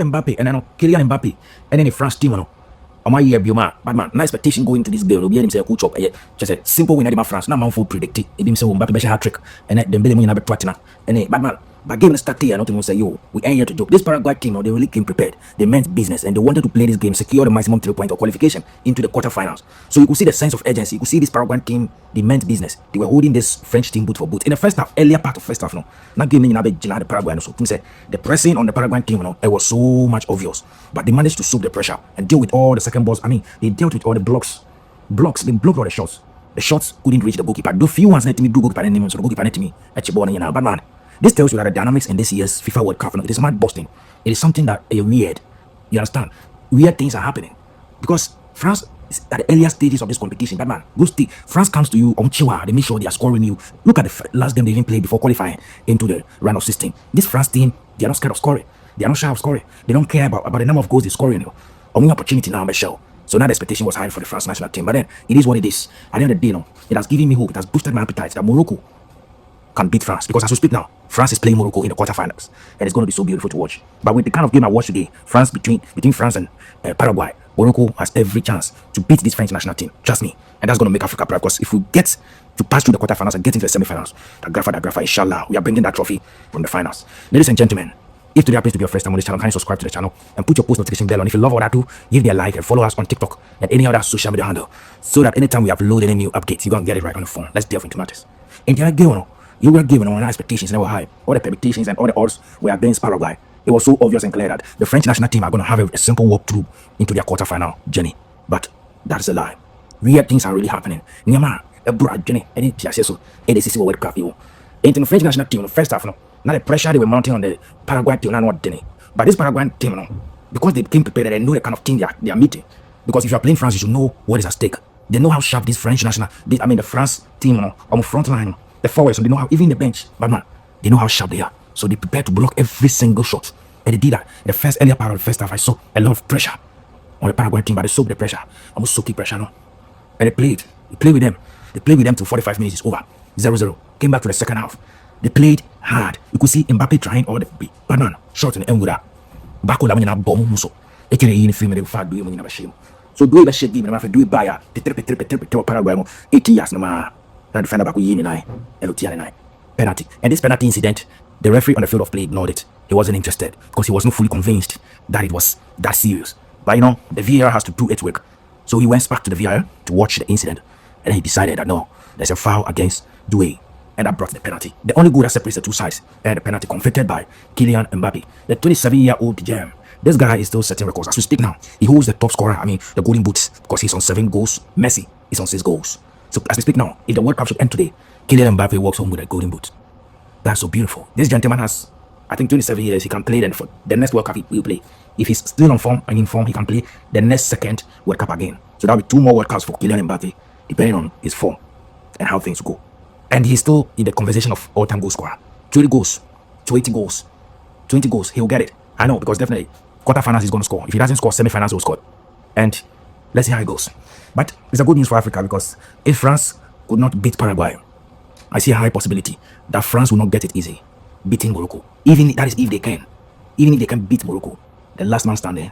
Mbappe and then Kylian Mbappe and then the France team. On my year, Bioma, but man, no expectation going to this game. Will be him say a coach up. Just a simple win at France. Now man full predict it. Him say Mbappe be hat trick and then Dembele win a twatina. And but man, but game start here. Nothing will say yo. We ain't here to joke. This Paraguay team, they really came prepared. They meant business and they wanted to play this game, secure the maximum 3 points of qualification into the quarterfinals. So you could see the sense of urgency. You could see this Paraguay team. They meant business. They were holding this French team boot for boot in the first half. Earlier part of first half, no, not game in the Paraguay. So things say the pressing on the Paraguay team, it was so much obvious. But they managed to soak the pressure and deal with all the second balls. I mean, they dealt with all the blocks. They blocked all the shots. The shots couldn't reach the goalkeeper. The few ones let me do goalkeeper and so the goalkeeper let me at your ball, you know. But man, this tells you that the dynamics in this year's FIFA World Cup, it is mad busting. It is something that is weird. You understand? Weird things are happening because France is at the earlier stages of this competition. But man, France comes to you on Chihuahua. They make sure they are scoring you. Look at the last game they even played before qualifying into the round of 16. This France team, they are not scared of scoring. They are not shy of scoring. They don't care about the number of goals they score. Only opportunity now, Michelle. So now the expectation was high for the France national team. But then it is what it is. At the end of the day, it has given me hope. It has boosted my appetite that Morocco can beat France. Because as we speak now, France is playing Morocco in the quarterfinals. And it's going to be so beautiful to watch. But with the kind of game I watched today, France between France and Paraguay, Morocco has every chance to beat this French national team. Trust me. And that's going to make Africa proud. Because if we get to pass through the quarterfinals and get into the semifinals, that grapher, inshallah, we are bringing that trophy from the finals. Ladies and gentlemen, if today happens to be your first time on this channel, kindly subscribe to the channel and put your post notification bell on. If you love what I do, give me a like and follow us on TikTok and any other social media handle so that anytime we upload any new updates, you're going to get it right on the phone. Let's delve into matters. In the game, you were given our expectations and they were high. All the predictions and all the odds were against Paraguay. It was so obvious and clear that the French national team are going to have a simple walkthrough into their quarterfinal journey. But that's a lie. Weird things are really happening. Nyama, a broad journey, any so any CC World Cup, into the French national team, the first half, now the pressure they were mounting on the Paraguay team, not what Denny. But this Paraguay team, because they came prepared, they know the kind of team they are meeting. Because if you are playing France, you should know what is at stake. They know how sharp this French national, the France team, on the front line, the forwards, so they know how, even the bench, but man, they know how sharp they are. So they prepare to block every single shot. And they did that. The earlier part of the first half, I saw a lot of pressure on the Paraguay team, but they soaked the pressure. Almost soaking pressure, no? And they played with them. They played with them till 45 minutes is over. 0-0. Came back to the second half. They played hard. You could see Mbappe trying all the but man, short in the end with that. Bako la mwenye na bomb so. Eke yini film de fa do mwenye na shame. So do it shit game na fa do it buyer. The triple Paraguay mo. 80 years na ma. Na defender bako yini na. Elotia na. Penalty. And this penalty incident, the referee on the field of play ignored it. He wasn't interested because he wasn't fully convinced that it was that serious. But the VAR has to do its work. So he went back to the VAR to watch the incident. And he decided that no, there's a foul against Doué. And that brought the penalty. The only goal that separates the two sides, and the penalty conflicted by Kylian Mbappe, the 27-year-old gem. This guy is still setting records. As we speak now, he holds the top scorer, the golden boots, because he's on 7 goals. Messi is on 6 goals. So as we speak now, if the World Cup should end today, Kylian Mbappe walks home with a golden boot. That's so beautiful. This gentleman has, I think, 27 years. He can play then for the next World Cup he will play. If he's still on form and in form, he can play the next second World Cup again. So that'll be 2 more World Cups for Kylian Mbappe, depending on his form and how things go. And he's still in the conversation of all-time goal scorer. 20 goals, 20 goals, 20 goals. He'll get it. I know, because definitely quarterfinals he's going to score. If he doesn't score, semifinals he'll score. And let's see how it goes. But it's a good news for Africa because if France could not beat Paraguay, I see a high possibility that France will not get it easy beating Morocco. Even that is if they can. Even if they can beat Morocco, the last man standing